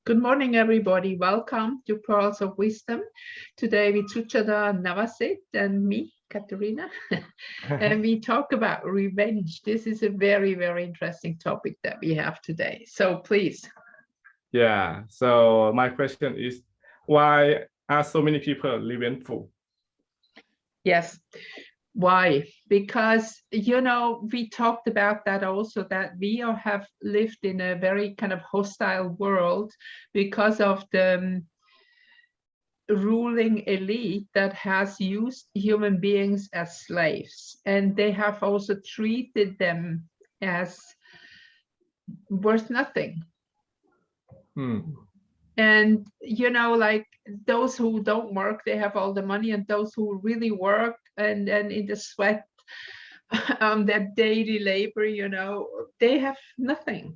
Good morning, everybody. Welcome to Pearls of Wisdom. Today with Suchada and Navasit and me, Katharina. And we talk about revenge. This is a very, very interesting topic that we have today. So please. Yeah, so my question is, why are so many people revengeful? Yes. Why? Because, we talked about that also, that we have lived in a very kind of hostile world because of the ruling elite that has used human beings as slaves, and they have also treated them as worth nothing. And like those who don't work, they have all the money, and those who really work and in the sweat their daily labor, they have nothing.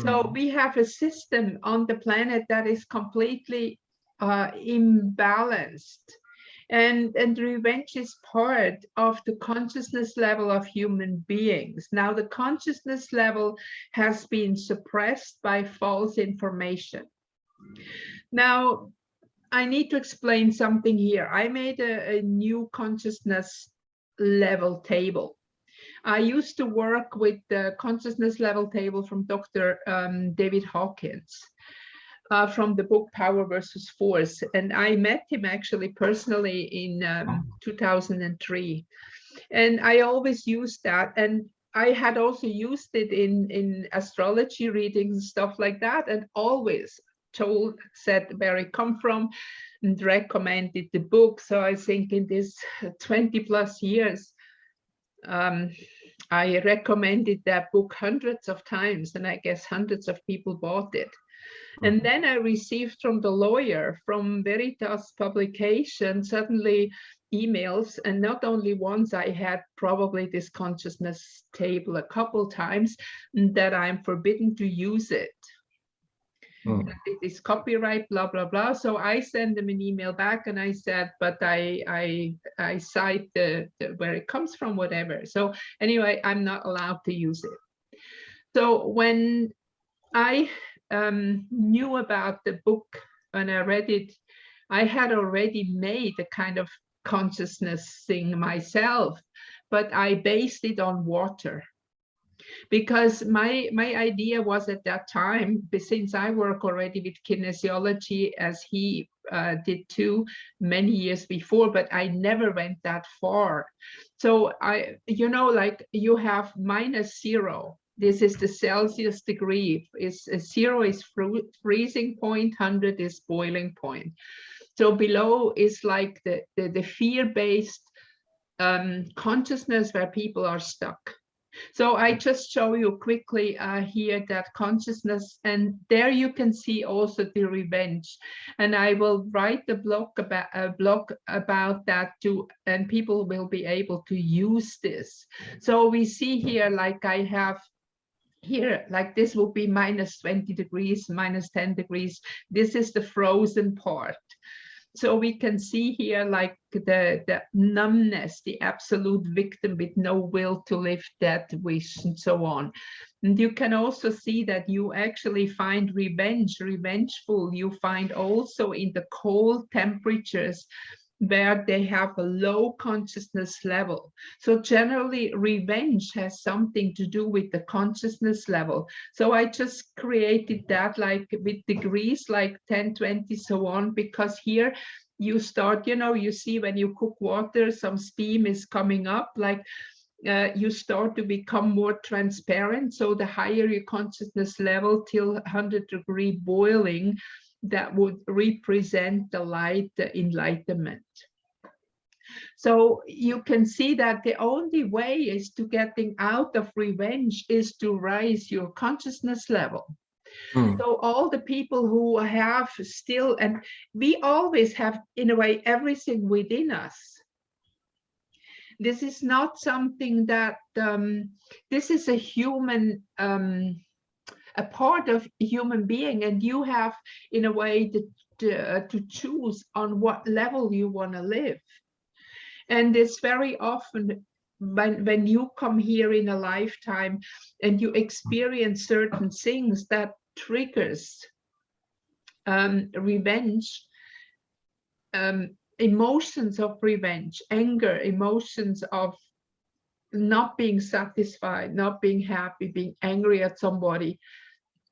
So we have a system on the planet that is completely imbalanced, and revenge is part of the consciousness level of human beings. Now the consciousness level has been suppressed by false information. Now I need to explain something here. I made a new consciousness level table. I used to work with the consciousness level table from Dr. David Hawkins from the book Power versus Force. And I met him actually personally in 2003. And I always used that. And I had also used it in astrology readings and stuff like that, and always said where it come from and recommended the book. So I think in this 20 plus years, I recommended that book hundreds of times, and I guess hundreds of people bought it. And then I received from the lawyer from Veritas Publication suddenly emails, and not only once, I had probably this consciousness table a couple times, that I'm forbidden to use it. It is copyright, blah blah blah. So I send them an email back and I said, but I cite the where it comes from, whatever. So anyway, I'm not allowed to use it. So when I knew about the book, when I read it, I had already made a kind of consciousness thing myself, but I based it on water. Because my idea was at that time, since I work already with kinesiology as he did too many years before, but I never went that far. So like you have -0. This is the Celsius degree. Is 0 is freezing point, 100 is boiling point. So below is like the fear-based consciousness where people are stuck. So I just show you quickly here that consciousness, and there you can see also the revenge. And I will write a blog about that too, and people will be able to use this. So we see here, like I have here, like this will be -20 degrees, -10 degrees. This is the frozen part. So we can see here like the numbness, the absolute victim with no will to live, death, wish, and so on. And you can also see that you actually find revengeful, you find also in the cold temperatures where they have a low consciousness level. So generally revenge has something to do with the consciousness level. So I just created that like with degrees, like 10, 20, so on, because here you start, you see when you cook water, some steam is coming up, like you start to become more transparent. So the higher your consciousness level, till 100-degree boiling, that would represent the light, the enlightenment. So you can see that the only way is to getting out of revenge is to raise your consciousness level. So all the people who have still, and we always have in a way everything within us. This is not something that this is a human a part of a human being, and you have in a way to choose on what level you want to live. And it's very often when you come here in a lifetime and you experience certain things that triggers revenge, emotions of revenge, anger, emotions of not being satisfied, not being happy, being angry at somebody,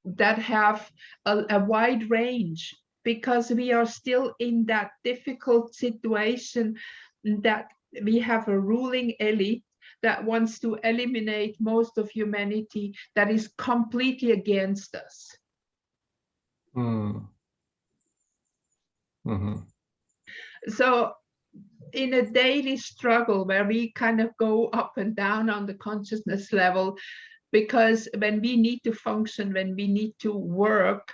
that have a wide range, because we are still in that difficult situation that we have a ruling elite that wants to eliminate most of humanity, that is completely against us. So in a daily struggle where we kind of go up and down on the consciousness level, because when we need to function, when we need to work,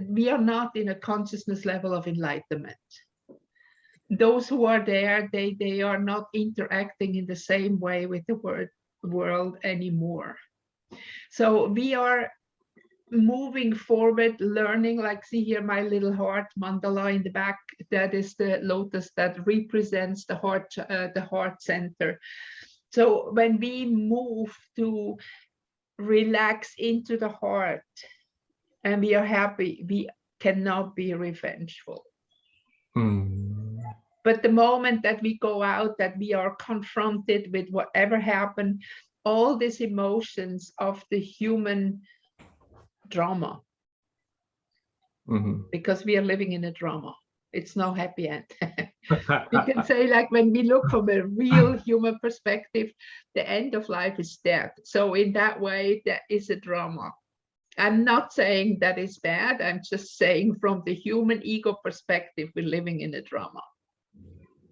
we are not in a consciousness level of enlightenment. Those who are there, they are not interacting in the same way with the world anymore. So we are moving forward, learning, like see here my little heart mandala in the back, that is the lotus that represents the heart center. So when we move to relax into the heart and we are happy, we cannot be revengeful. But the moment that we go out, that we are confronted with whatever happened, all these emotions of the human drama, because we are living in a drama. It's no happy end. We can say, like, when we look from a real human perspective, the end of life is death. So in that way, that is a drama. I'm not saying that is bad. I'm just saying from the human ego perspective, we're living in a drama.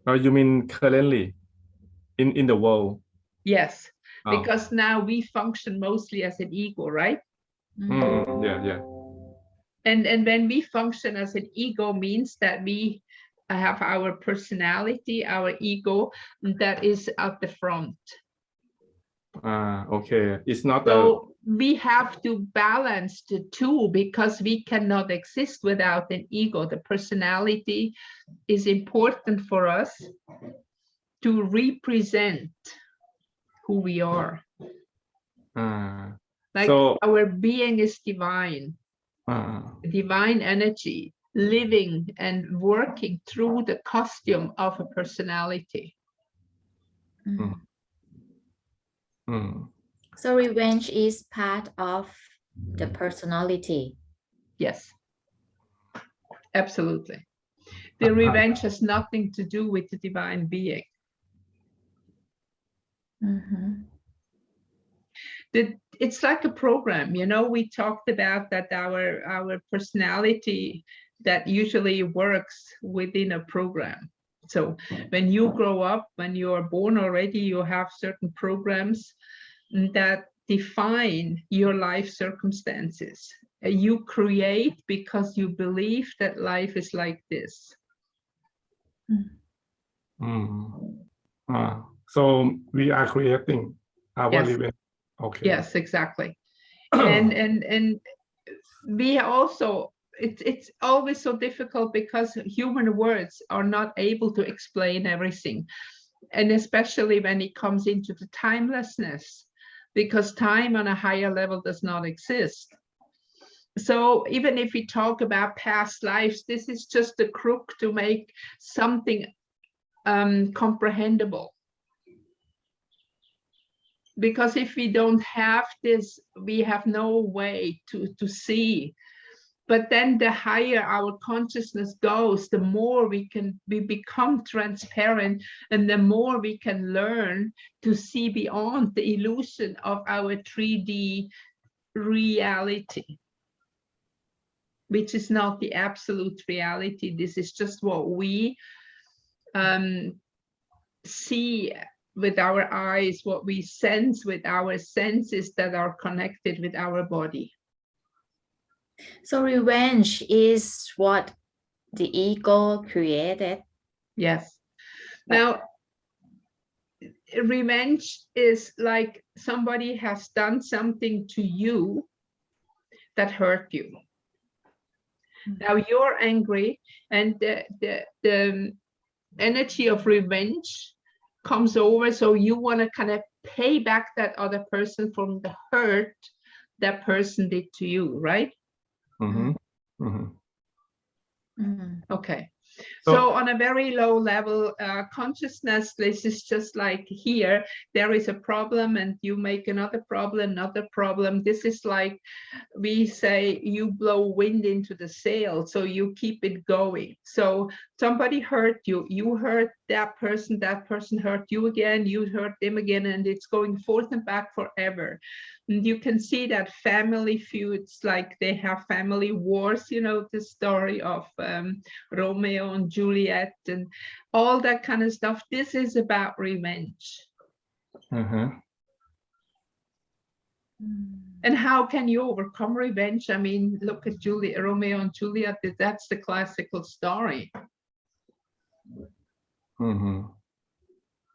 Oh, you mean currently in the world? Yes, because now we function mostly as an ego, right? Yeah. And when we function as an ego, means that we have our personality, our ego, that is at the front. Okay, it's not so we have to balance the two, because we cannot exist without an ego. The personality is important for us to represent who we are. Like, so our being is divine, divine energy, living and working through the costume of a personality. So revenge is part of the personality. Yes, absolutely. The revenge has nothing to do with the divine being. It's like a program, you know. We talked about that our personality that usually works within a program. So when you grow up, when you are born already, you have certain programs that define your life circumstances. You create because you believe that life is like this. So we are creating our revenge. Okay. Yes, exactly. and we also, it's always so difficult, because human words are not able to explain everything, and especially when it comes into the timelessness, because time on a higher level does not exist. So even if we talk about past lives, this is just a crook to make something comprehensible. Because if we don't have this, we have no way to see. But then the higher our consciousness goes, the more we become transparent, and the more we can learn to see beyond the illusion of our 3D reality, which is not the absolute reality. This is just what we see with our eyes, what we sense with our senses that are connected with our body. So revenge is what the ego created? Yes. Now, revenge is like somebody has done something to you that hurt you. Now you're angry, and the energy of revenge comes over, so you want to kind of pay back that other person from the hurt that person did to you, right? Okay. So- So on a very low level consciousness, this is just like here, there is a problem and you make another problem. This is like we say you blow wind into the sail, so you keep it going. So somebody hurt you, you hurt that person hurt you again, you hurt them again, and it's going forth and back forever. And you can see that family feuds, like they have family wars, you know, the story of Romeo and Juliet and all that kind of stuff. This is about revenge. And how can you overcome revenge? I mean, look at Romeo and Juliet, that's the classical story.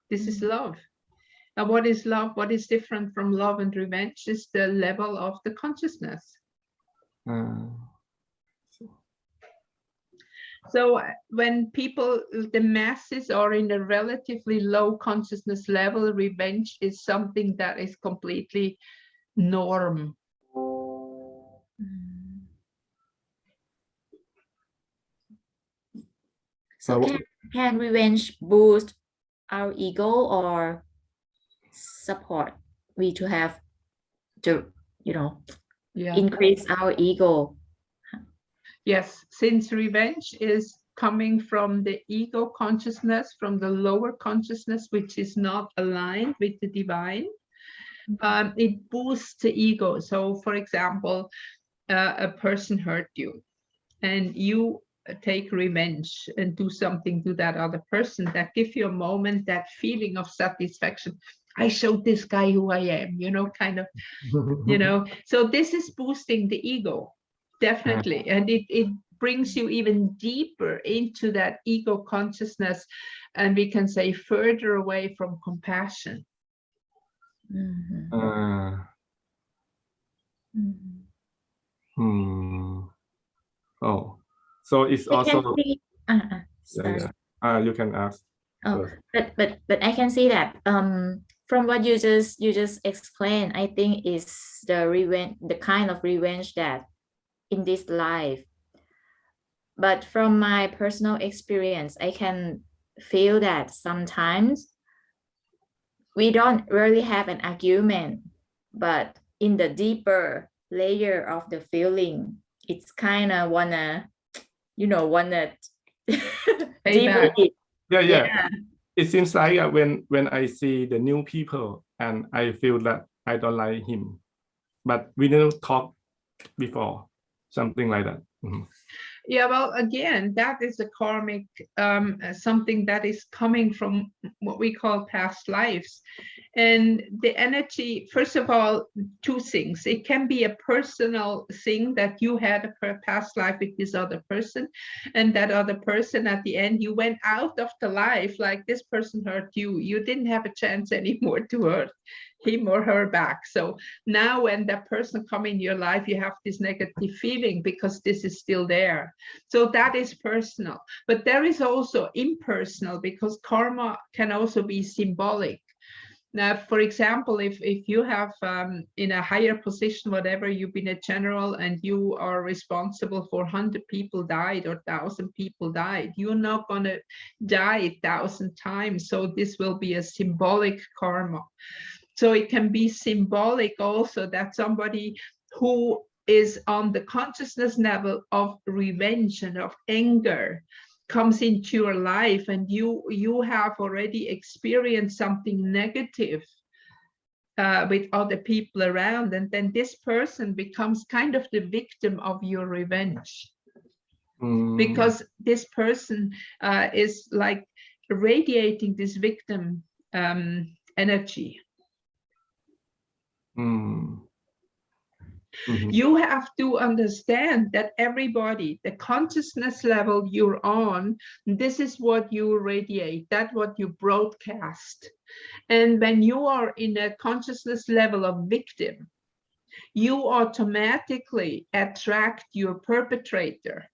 This is love. Now, what is love? What is different from love and revenge is the level of the consciousness. So when people, the masses are in a relatively low consciousness level, revenge is something that is completely norm. So can revenge boost our ego or support we to have to, you know, increase our ego? Yes, since revenge is coming from the ego consciousness, from the lower consciousness, which is not aligned with the divine, it boosts the ego. So for example, a person hurt you and you take revenge and do something to that other person, that gives you a moment, that feeling of satisfaction. I showed this guy who I am, you know, kind of, you know. So this is boosting the ego, definitely. And it brings you even deeper into that ego consciousness, and we can say further away from compassion. Oh, so it's also you can ask. Oh, but I can see that from what you just explained, I think is the revenge, the kind of revenge that in this life. But from my personal experience, I can feel that sometimes we don't really have an argument, but in the deeper layer of the feeling, it's kind of wanna deeply. Yeah. It seems like when I see the new people and I feel that I don't like him, but we didn't talk before, something like that. Yeah, well, again, that is a karmic, something that is coming from what we call past lives. And the energy, first of all, two things. It can be a personal thing that you had a past life with this other person, and that other person at the end, you went out of the life, like this person hurt you. You didn't have a chance anymore to hurt him or her back. So now when that person come in your life, you have this negative feeling because this is still there. So that is personal, but there is also impersonal, because karma can also be symbolic. Now, for example, if you have in a higher position, whatever, you've been a general and you are responsible for 100 people died or 1,000 people died, you're not going to die 1,000 times. So this will be a symbolic karma. So it can be symbolic also that somebody who is on the consciousness level of revenge and of anger comes into your life, and you have already experienced something negative with other people around, and then this person becomes kind of the victim of your revenge. Because this person is like radiating this victim energy. You have to understand that everybody, the consciousness level you're on, this is what you radiate, that's what you broadcast. And when you are in a consciousness level of victim, you automatically attract your perpetrator.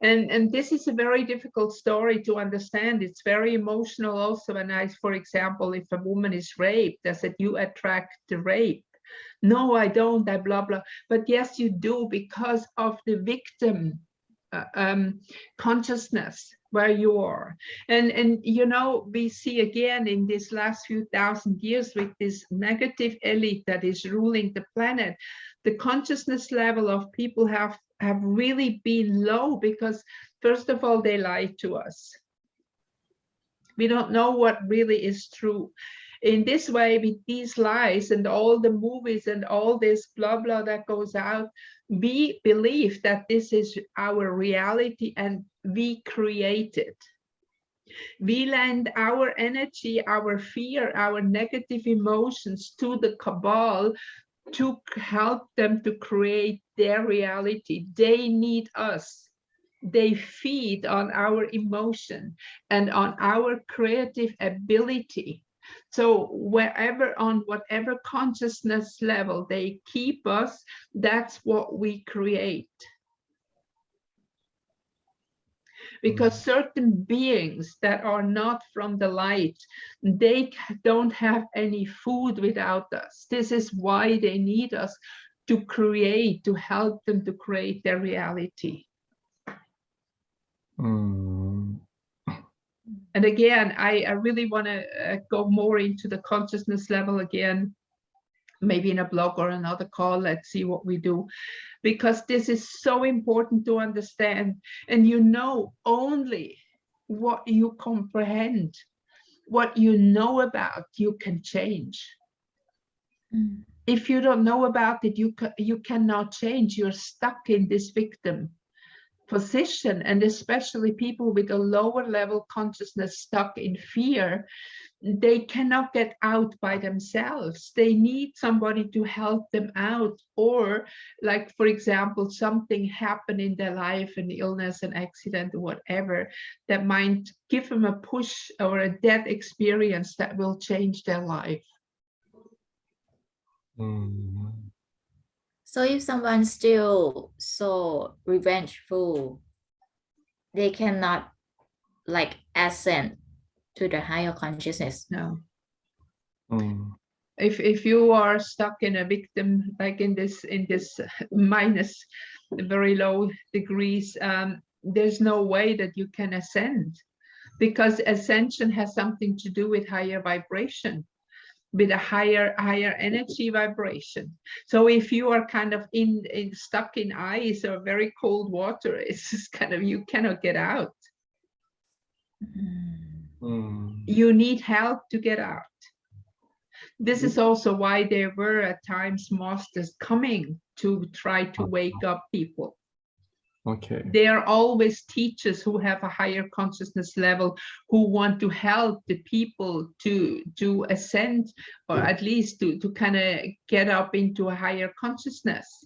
And this is a very difficult story to understand. It's very emotional also. And for example, if a woman is raped, I said you attract the rape. No, I don't, I blah, blah. But yes, you do, because of the victim consciousness where you are. And you know, we see again in these last few thousand years with this negative elite that is ruling the planet, the consciousness level of people have really been low, because first of all, they lie to us. We don't know what really is true. In this way, with these lies and all the movies and all this blah blah that goes out, we believe that this is our reality and we create it. We lend our energy, our fear, our negative emotions to the cabal to help them to create their reality. They need us. They feed on our emotion and on our creative ability. So wherever, on whatever consciousness level they keep us, that's what we create. Because certain beings that are not from the light, they don't have any food without us. This is why they need us to create, to help them to create their reality. And again, I really want to go more into the consciousness level again, maybe in a blog or another call. Let's see what we do, because this is so important to understand. And you know, only what you comprehend, what you know about, you can change. If you don't know about it, you cannot change. You're stuck in this victim position, and especially people with a lower level consciousness stuck in fear, they cannot get out by themselves. They need somebody to help them out, or like, for example, something happened in their life, an illness, an accident, or whatever, that might give them a push or a death experience that will change their life. So if someone's still so revengeful, they cannot like ascend to the higher consciousness. No. If you are stuck in a victim, like in this minus very low degrees, there's no way that you can ascend, because ascension has something to do with higher vibration, with a higher energy vibration. So if you are kind of stuck in ice or very cold water, it's just kind of, you cannot get out. You need help to get out. This is also why there were at times masters coming to try to wake up people. Okay. They are always teachers who have a higher consciousness level, who want to help the people to ascend, or at least to kind of get up into a higher consciousness.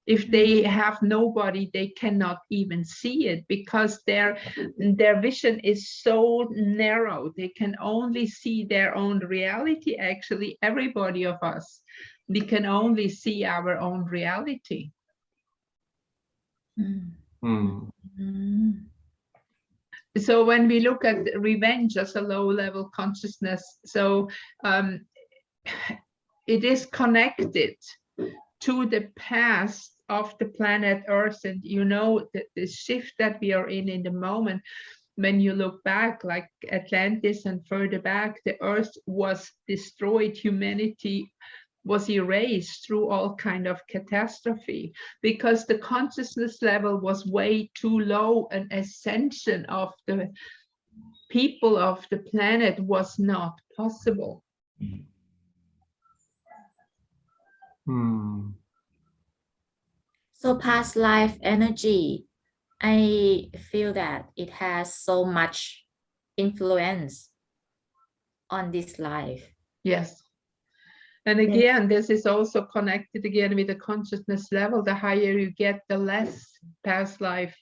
If they have nobody, they cannot even see it, because their vision is so narrow. They can only see their own reality. Actually, everybody of us, we can only see our own reality. So when we look at revenge as a low-level consciousness, so it is connected to the past of the planet Earth. And you know, the shift that we are in the moment, when you look back, like Atlantis and further back, the Earth was destroyed, humanity was erased through all kind of catastrophe, because the consciousness level was way too low. An ascension of the people of the planet was not possible. So past life energy, I feel that it has so much influence on this life. Yes. And again, this is also connected again with the consciousness level. The higher you get, the less past life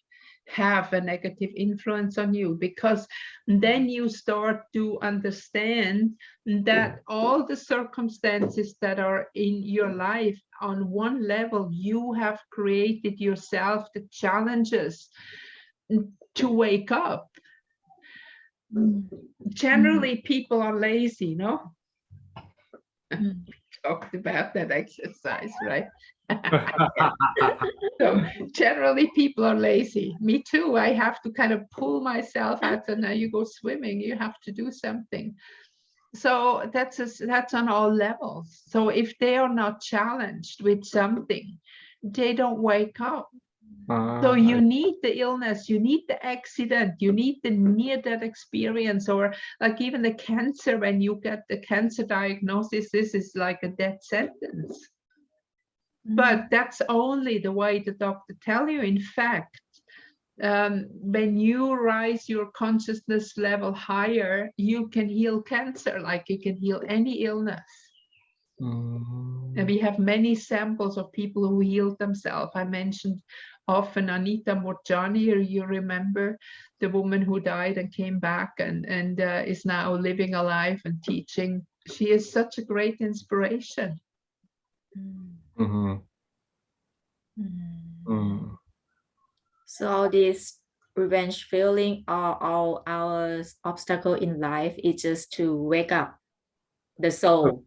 have a negative influence on you, because then you start to understand that all the circumstances that are in your life, on one level, you have created yourself the challenges to wake up. Generally, people are lazy, no? talked about that exercise, right? So generally people are lazy. Me too. I have to kind of pull myself out, and now you go swimming, you have to do something. So that's on all levels. So if they are not challenged with something, they don't wake up. So you need the illness, you need the accident, you need the near-death experience, or like even the cancer, when you get the cancer diagnosis, this is like a death sentence. But that's only the way the doctor tell you. In fact, when you rise your consciousness level higher, you can heal cancer like you can heal any illness. And we have many samples of people who healed themselves. I mentioned often Anita Morjani, you remember the woman who died and came back and is now living a life and teaching. She is such a great inspiration. So all this revenge feeling or all our obstacle in life is just to wake up the soul.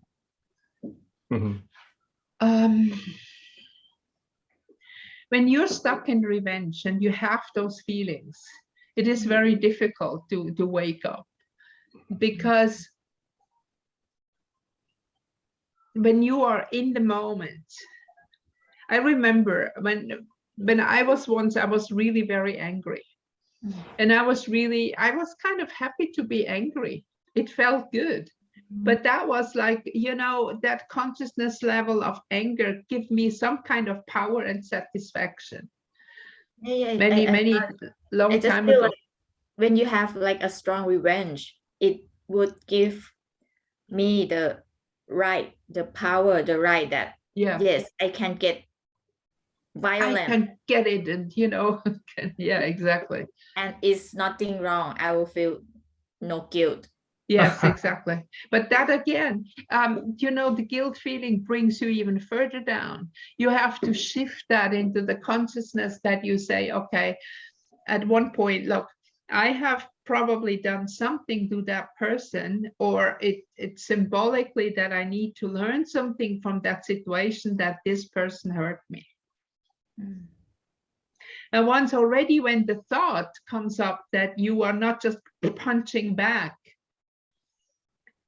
When you're stuck in revenge and you have those feelings, it is very difficult to wake up, because when you are in the moment, I remember when I was really very angry, and I was kind of happy to be angry. It felt good. But that was like, you know, that consciousness level of anger give me some kind of power and satisfaction. Many long time ago. Like when you have like a strong revenge, it would give me the right, the power, the right that yes, I can get violent. I can get it, and you know, yeah, exactly. And it's nothing wrong. I will feel no guilt. Yes, exactly. But that again, you know, the guilt feeling brings you even further down. You have to shift that into the consciousness that you say, okay, at one point, look, I have probably done something to that person, or it's symbolically that I need to learn something from that situation, that this person hurt me. And once already, when the thought comes up that you are not just punching back,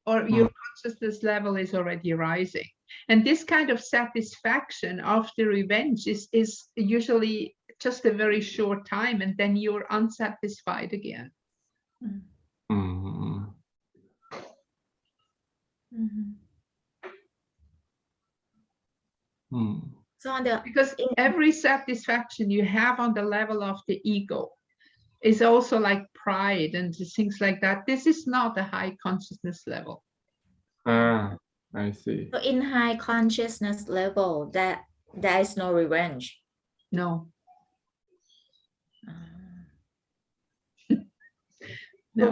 or your consciousness level is already rising. And this kind of satisfaction after revenge is usually just a very short time, and then you're unsatisfied again. So because every satisfaction you have on the level of the ego is also like pride and things like that. This is not a high consciousness level. I see. So in high consciousness level, there is no revenge. No. No. So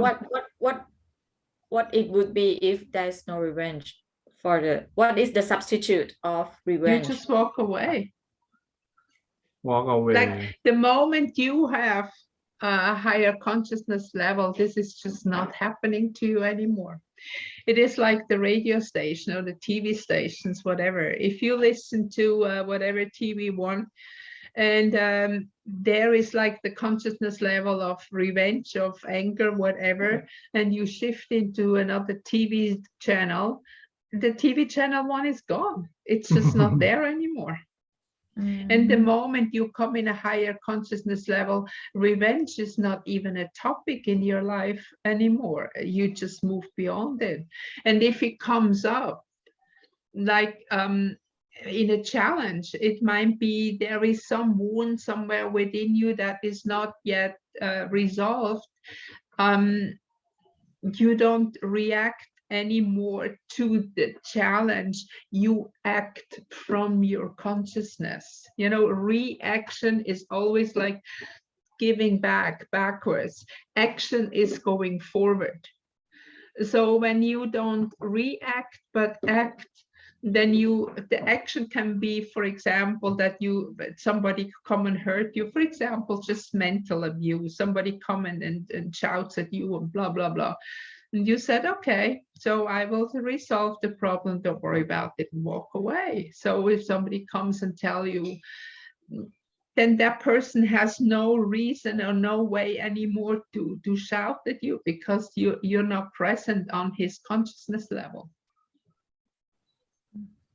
what it would be if there's no revenge? What is the substitute of revenge? You just walk away. Walk away. Like the moment you have a higher consciousness level, this is just not happening to you anymore. It is like the radio station or the TV stations, whatever. If you listen to whatever TV one, and there is like the consciousness level of revenge, of anger, whatever, and you shift into another TV channel, the TV channel one is gone. It's just not there anymore. And the moment you come in a higher consciousness level, revenge is not even a topic in your life anymore. You just move beyond it. And if it comes up, like in a challenge, it might be there is some wound somewhere within you that is not yet resolved. You don't react anymore to the challenge, you act from your consciousness. You know, reaction is always like giving backwards. Action is going forward. So when you don't react but act, then the action can be, for example, that somebody come and hurt you, for example, just mental abuse, somebody come and shouts at you and blah blah blah. And you said, okay, so I will resolve the problem, don't worry about it, and walk away. So if somebody comes and tell you, then that person has no reason or no way anymore to shout at you, because you're not present on his consciousness level.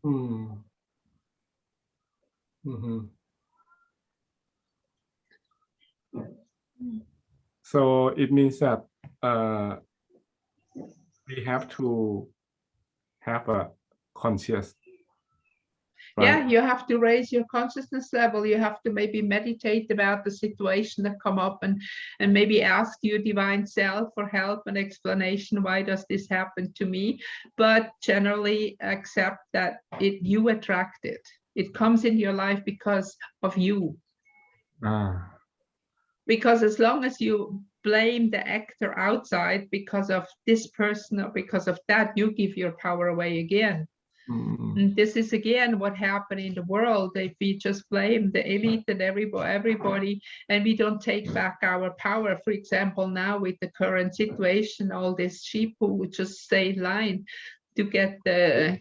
Mm. Mhm. So it means that we have to have a conscious, right? Yeah, you have to raise your consciousness level. You have to maybe meditate about the situation that come up, and maybe ask your divine self for help and explanation. Why does this happen to me? But generally accept that you attract it. It comes in your life because of you. Because as long as you blame the actor outside because of this person or because of that, you give your power away again. And this is again what happened in the world. If we just blame the elite and everybody, and we don't take back our power. For example, now with the current situation, all these sheep who just stay in line to get the,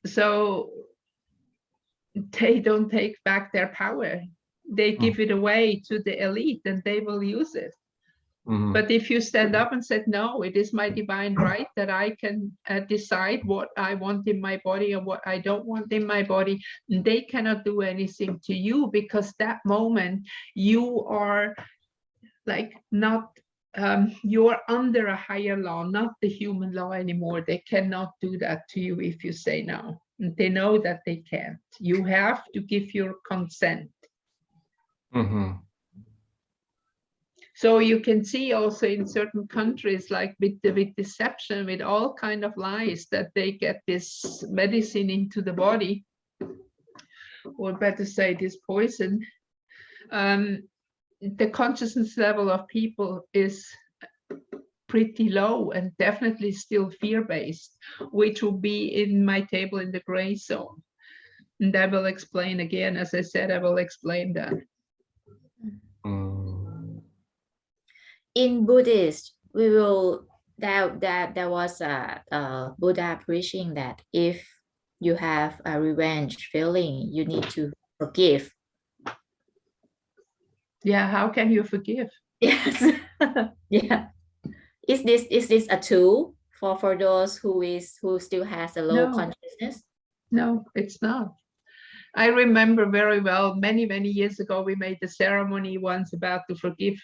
so they don't take back their power. They give it away to the elite and they will use it. But if you stand up and said, no, it is my divine right that I can decide what I want in my body and what I don't want in my body, they cannot do anything to you, because that moment you are like not, you're under a higher law, not the human law anymore. They cannot do that to you if you say no. And they know that they can't. You have to give your consent. So you can see also in certain countries, like with deception, with all kind of lies, that they get this medicine into the body, or better say this poison. The consciousness level of people is pretty low and definitely still fear-based, which will be in my table in the gray zone. And I will explain again, as I said, I will explain that. In Buddhist, we will there was a Buddha preaching that if you have a revenge feeling, you need to forgive. Yeah, how can you forgive? Yes. Yeah. Is this a tool for those who still has a low consciousness? No, it's not. I remember very well, many years ago, we made a ceremony once about to forgive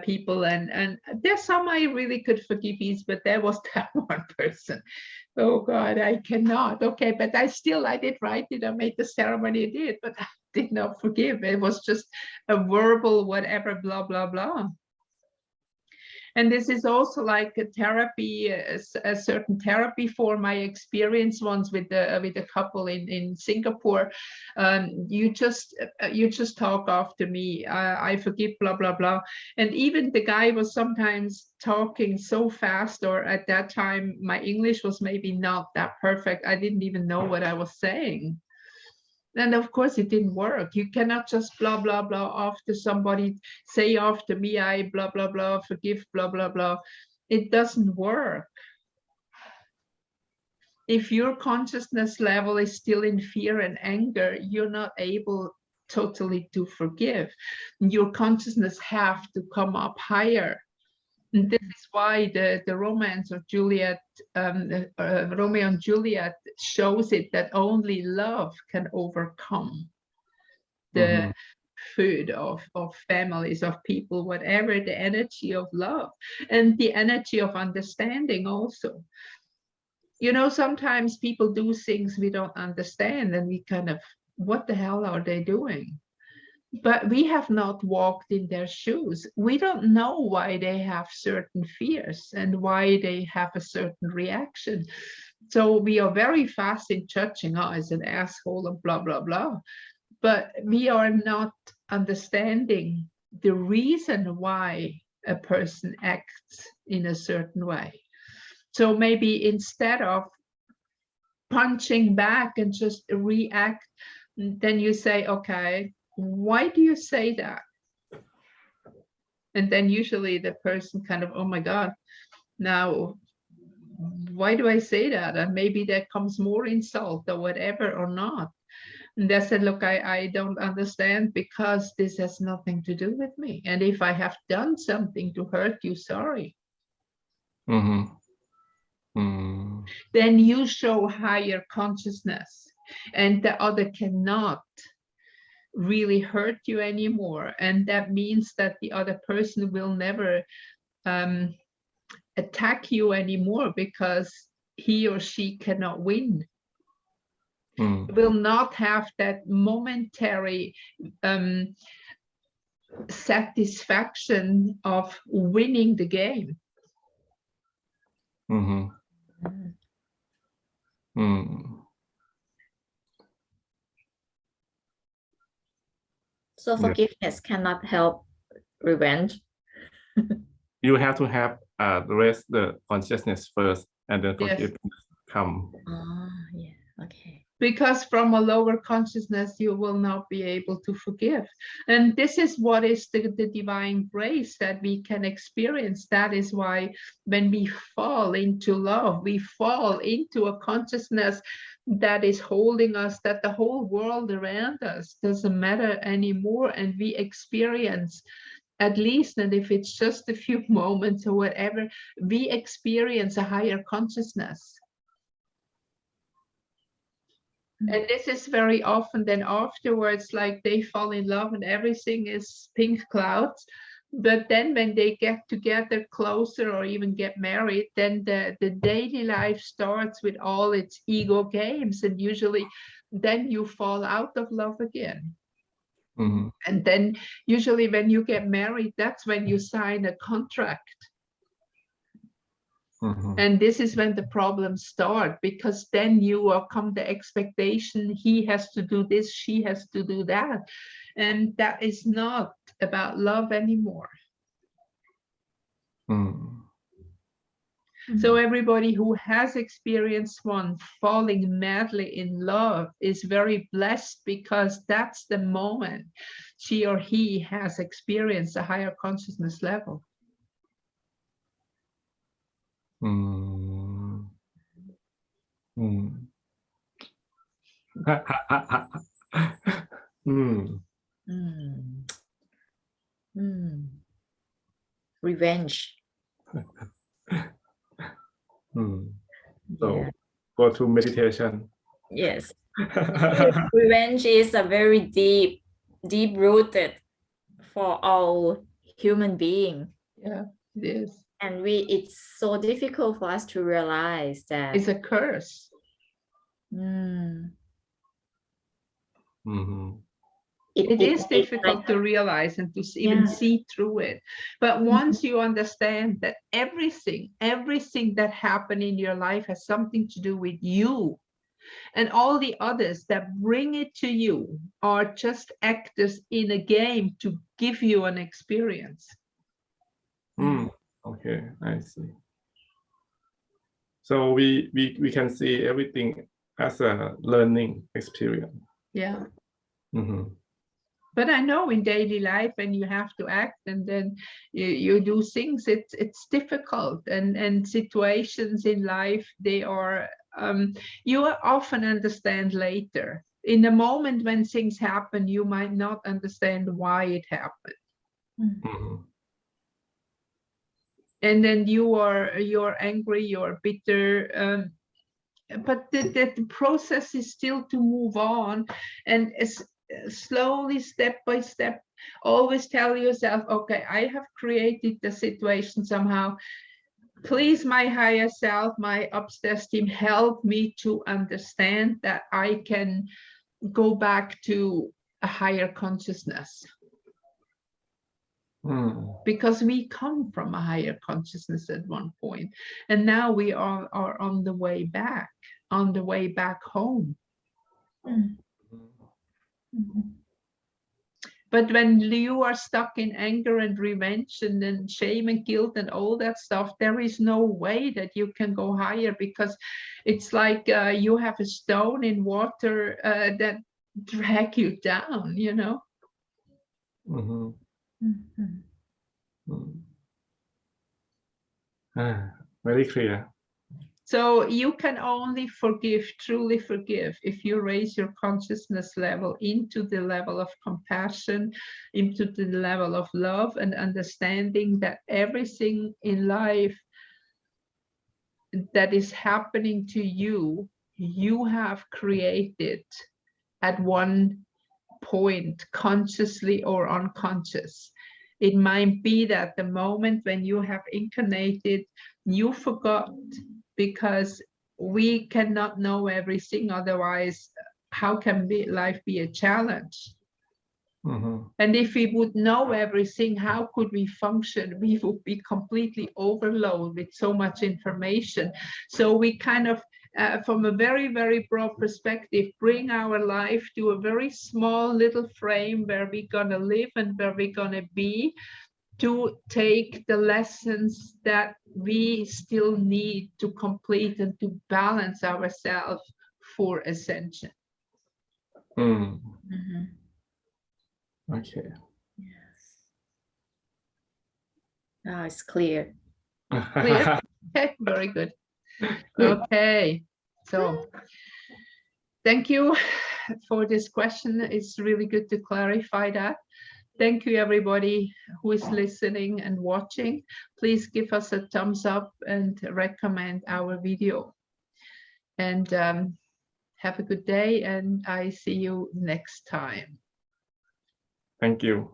people, and there's some I really could forgive easy, but there was that one person. Oh God, I cannot. Okay, but I did write it. I made the ceremony, I did, but I did not forgive. It was just a verbal whatever, blah blah blah. And this is also like a therapy, a certain therapy form I experienced once with a couple in Singapore. You just talk after me. I forgive, blah blah blah. And even the guy was sometimes talking so fast, or at that time my English was maybe not that perfect. I didn't even know what I was saying. And of course it didn't work. You cannot just blah blah blah after somebody, say after me, I blah blah blah, forgive, blah blah blah. It doesn't work. If your consciousness level is still in fear and anger, you're not able totally to forgive. Your consciousness have to come up higher. And this is why the romance of Juliet, Romeo and Juliet, shows it that only love can overcome the food of families, of people, whatever, the energy of love and the energy of understanding also. You know, sometimes people do things we don't understand and we kind of, what the hell are they doing? But we have not walked in their shoes. We don't know why they have certain fears and why they have a certain reaction. So we are very fast in judging, oh, as an asshole and blah, blah, blah. But we are not understanding the reason why a person acts in a certain way. So maybe instead of punching back and just react, then you say, okay, why do you say that? And then usually the person kind of, oh my God, now why do I say that? And maybe there comes more insult or whatever or not. And they said, look, I don't understand because this has nothing to do with me. And if I have done something to hurt you, sorry. Then you show higher consciousness and the other cannot really hurt you anymore. And that means that the other person will never attack you anymore because he or she cannot win. Will not have that momentary satisfaction of winning the game. So forgiveness cannot help revenge. You have to have raise the consciousness first, and then forgiveness come. Yeah, okay. Because from a lower consciousness, you will not be able to forgive. And this is what is the divine grace that we can experience. That is why when we fall into love, we fall into a consciousness that is holding us, that the whole world around us doesn't matter anymore. And we experience, at least, and if it's just a few moments or whatever, we experience a higher consciousness. And this is very often then afterwards, like they fall in love and everything is pink clouds. But then when they get together closer or even get married, then the daily life starts with all its ego games. And usually then you fall out of love again. And then usually when you get married, that's when you sign a contract. And this is when the problems start, because then you come the expectation, he has to do this, she has to do that. And that is not about love anymore. So everybody who has experienced one falling madly in love is very blessed, because that's the moment she or he has experienced a higher consciousness level. Revenge. So go to meditation. Yes. Revenge is a very deep rooted for all human beings. Yeah, it is. And it's so difficult for us to realize that it's a curse. It is difficult to realize and to even see through it. But once you understand that everything that happened in your life has something to do with you, and all the others that bring it to you are just actors in a game to give you an experience. Okay, I see. So we can see everything as a learning experience. Yeah. But I know in daily life, when you have to act and then you do things, it's difficult, and situations in life, they are you often understand later. In the moment when things happen, you might not understand why it happened. And then you're angry, you're bitter, but the process is still to move on, and slowly, step by step, always tell yourself, okay, I have created the situation somehow. Please, my higher self, my upstairs team, help me to understand that I can go back to a higher consciousness. Because we come from a higher consciousness at one point, and now we are on the way back home. But when you are stuck in anger and revenge and then shame and guilt and all that stuff, there is no way that you can go higher, because it's like you have a stone in water that drag you down, you know. Very clear. So you can only forgive, truly forgive, if you raise your consciousness level into the level of compassion, into the level of love, and understanding that everything in life that is happening to you, you have created at one point, consciously or unconscious. It might be that the moment when you have incarnated, you forgot, because we cannot know everything, otherwise how can life be a challenge? And if we would know everything, how could we function? We would be completely overloaded with so much information. So we kind of, from a very, very broad perspective, bring our life to a very small little frame where we're gonna live and where we're gonna be, to take the lessons that we still need to complete and to balance ourselves for ascension. Okay. Yes. Now it's clear. Clear? Okay, very good. Okay, so thank you for this question. It's really good to clarify that. Thank you, everybody who is listening and watching. Please give us a thumbs up and recommend our video. And have a good day, and I see you next time. Thank you.